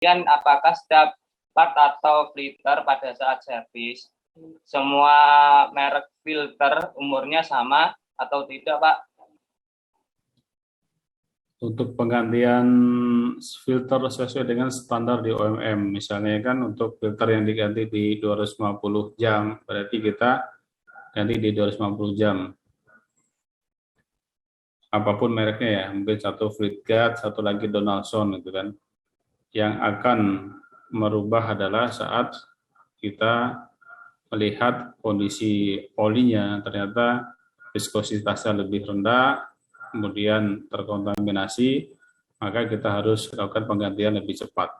Kemudian apakah setiap part atau filter pada saat servis semua merek filter umurnya sama atau tidak, Pak? Untuk penggantian filter sesuai dengan standar di OMM, misalnya kan untuk filter yang diganti di 250 jam, berarti kita ganti di 250 jam. Apapun mereknya ya, mungkin satu Fleetguard, satu lagi Donaldson gitu kan. Yang akan merubah adalah saat kita melihat kondisi olinya ternyata viskositasnya lebih rendah, kemudian terkontaminasi, maka kita harus melakukan penggantian lebih cepat.